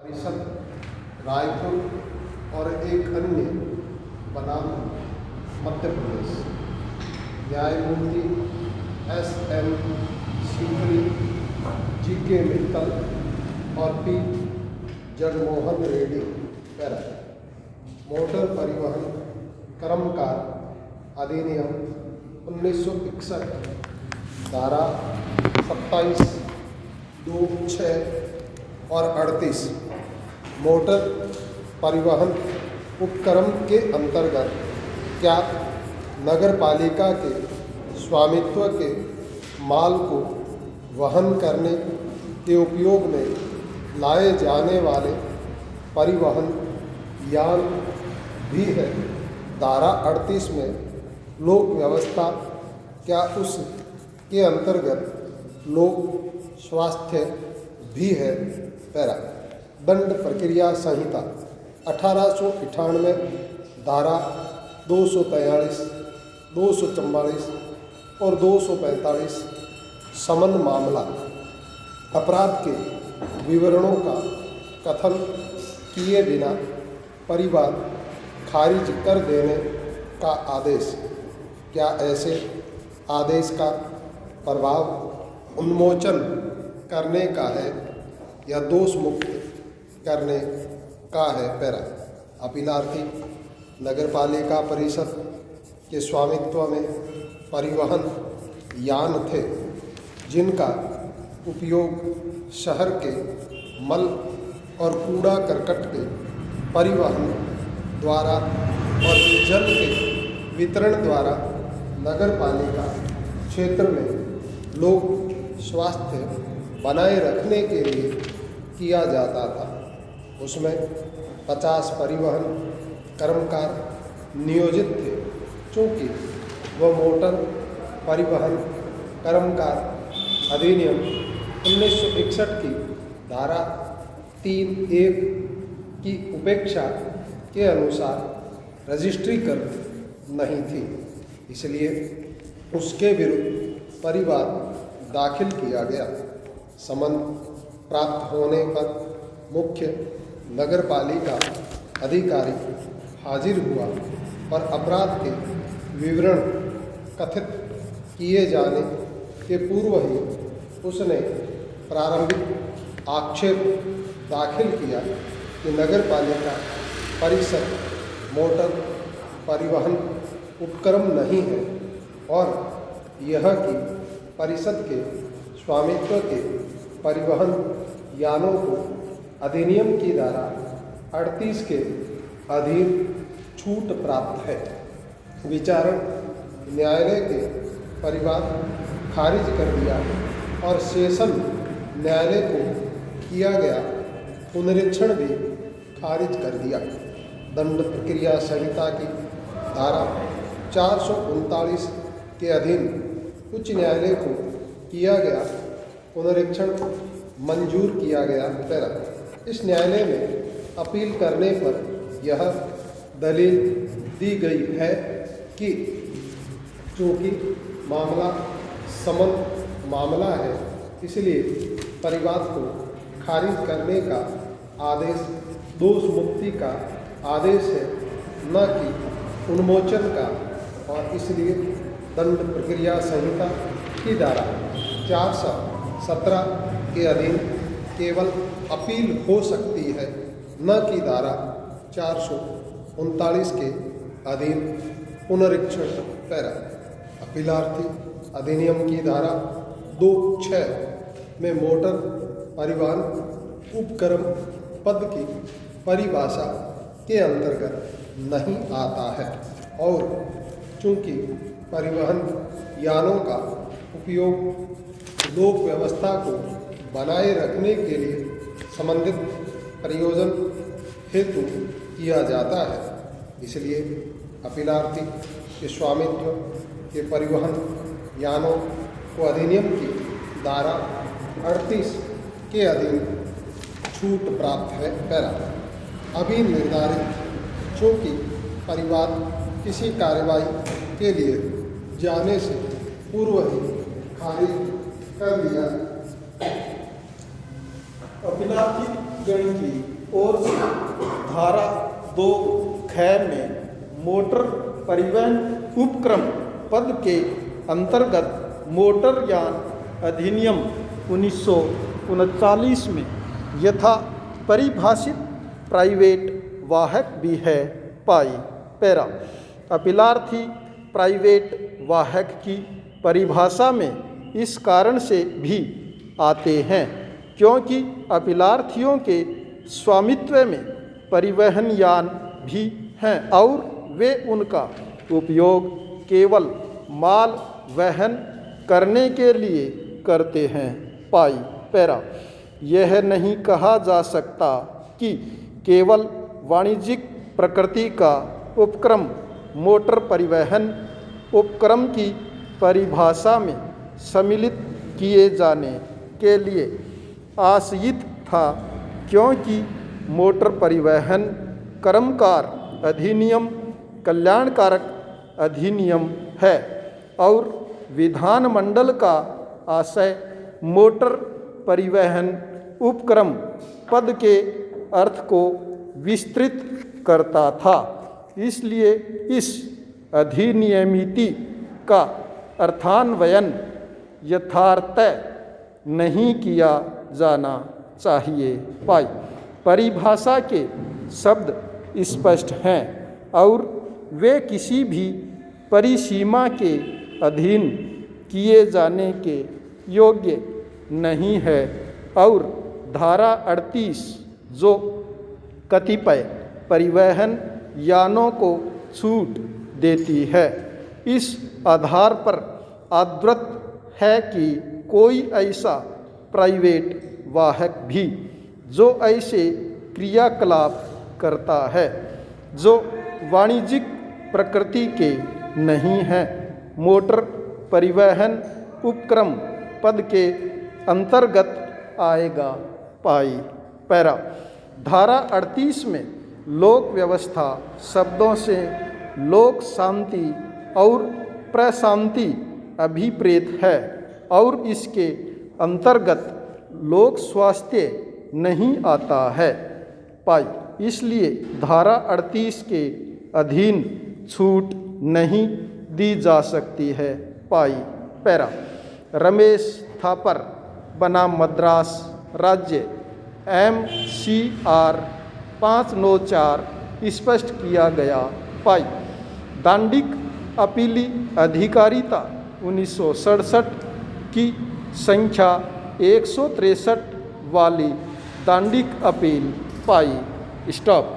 परिषद रायपुर और एक अन्य बनाम मध्य प्रदेश। न्यायमूर्ति S.M. सीकरी, G.K. मित्तल और P. Jagmohan Reddy para. Motor परिवहन कर्मकार अधिनियम 1961 धारा 27, 2, 6 और 38 मोटर परिवहन उपक्रम के अंतर्गत क्या नगर पालिका के स्वामित्व के माल को वहन करने के उपयोग में लाए जाने वाले परिवहन यान भी है। धारा 38 में लोक व्यवस्था क्या उस के अंतर्गत लोक स्वास्थ्य भी है। पैरा। दंड प्रक्रिया संहिता 1898 धारा 243, 244 और 245 समन मामला अपराध के विवरणों का कथन किए बिना परिवाद खारिज कर देने का आदेश। क्या ऐसे आदेश का प्रभाव उन्मोचन करने का है या दोष मुक्त करने का है। पैरा। अपीलार्थी नगरपालिका परिषद के स्वामित्व में परिवहन यान थे जिनका उपयोग शहर के मल और कूड़ा करकट के परिवहन द्वारा और जल के वितरण द्वारा नगर पालिका क्षेत्र में लोक स्वास्थ्य बनाए रखने के लिए किया जाता था। उसमें 50 परिवहन कर्मकार नियोजित थे। चूँकि वह मोटर परिवहन कर्मकार अधिनियम 1961 की धारा 3(1) की उपेक्षा के अनुसार रजिस्ट्रीकृत नहीं थी, इसलिए उसके विरुद्ध परिवाद दाखिल किया गया। समन प्राप्त होने पर मुख्य नगरपालिका अधिकारी हाजिर हुआ और अपराध के विवरण कथित किए जाने के पूर्व ही उसने प्रारंभिक आक्षेप दाखिल किया कि नगरपालिका परिषद मोटर परिवहन उपक्रम नहीं है और यह कि परिषद के स्वामित्व के परिवहन यानों को अधिनियम की धारा 38 के अधीन छूट प्राप्त है। विचारण न्यायालय के परिवाद खारिज कर दिया और सेशन न्यायालय को किया गया पुनरीक्षण भी खारिज कर दिया। दंड प्रक्रिया संहिता की धारा 439 के अधीन उच्च न्यायालय को किया गया पुनरीक्षण मंजूर किया गया। पैरा। इस न्यायालय में अपील करने पर यह दलील दी गई है कि चूँकि मामला समन मामला है, इसलिए परिवाद को खारिज करने का आदेश दोष मुक्ति का आदेश है, न कि उन्मोचन का, और इसलिए दंड प्रक्रिया संहिता की धारा 417 के अधीन केवल अपील हो सकती है, न कि धारा 439 के अधीन पुनरीक्षण। पैरा। अपीलार्थी अधिनियम की धारा 2(6) में मोटर परिवहन उपक्रम पद की परिभाषा के अंतर्गत नहीं आता है और चूँकि परिवहन यानों का उपयोग लोक व्यवस्था को बनाए रखने के लिए संबंधित प्रयोजन हेतु किया जाता है, इसलिए अपीलार्थी के स्वामित्व के परिवहन यानों को अधिनियम की धारा 38 के अधीन छूट प्राप्त है। पैरा। अभी निर्धारित चूँकि परिवाद किसी कार्रवाई के लिए जाने से पूर्व ही खारिज कर दिया। अपीलार्थी गण की ओर से धारा 2 ख में मोटर परिवहन उपक्रम पद के अंतर्गत मोटर यान अधिनियम 1939 में यथा परिभाषित प्राइवेट वाहक भी है पाई। पैरा अपीलार्थी प्राइवेट वाहक की परिभाषा में इस कारण से भी आते हैं क्योंकि अपीलार्थियों के स्वामित्व में परिवहन यान भी हैं और वे उनका उपयोग केवल माल वहन करने के लिए करते हैं। पाई। पैरा यह नहीं कहा जा सकता कि केवल वाणिज्यिक प्रकृति का उपक्रम मोटर परिवहन उपक्रम की परिभाषा में सम्मिलित किए जाने के लिए आशयित था क्योंकि मोटर परिवहन कर्मकार अधिनियम कल्याणकारक अधिनियम है और विधानमंडल का आशय मोटर परिवहन उपक्रम पद के अर्थ को विस्तृत करता था। इसलिए इस अधिनियमिति का अर्थान्वयन यथार्थतः नहीं किया जाना चाहिए। पाई। परिभाषा के शब्द स्पष्ट हैं और वे किसी भी परिसीमा के अधीन किए जाने के योग्य नहीं है और धारा 38 जो कतिपय परिवहन यानों को छूट देती है इस आधार पर आदृत है कि कोई ऐसा प्राइवेट वाहक भी जो ऐसे क्रियाकलाप करता है जो वाणिज्यिक प्रकृति के नहीं हैं मोटर परिवहन उपक्रम पद के अंतर्गत आएगा। पाई। पैरा धारा 38 में लोक व्यवस्था शब्दों से लोक शांति और प्रशांति अभिप्रेत है और इसके अंतर्गत लोक स्वास्थ्य नहीं आता है। पाई। इसलिए धारा 38 के अधीन छूट नहीं दी जा सकती है। पाई। पैरा रमेश थापर बनाम मद्रास राज्य MCR 594 स्पष्ट किया गया। पाई। दांडिक अपीली अधिकारिता 1967 की संख्या 163 वाली दांडिक अपील। पाई। स्टॉप।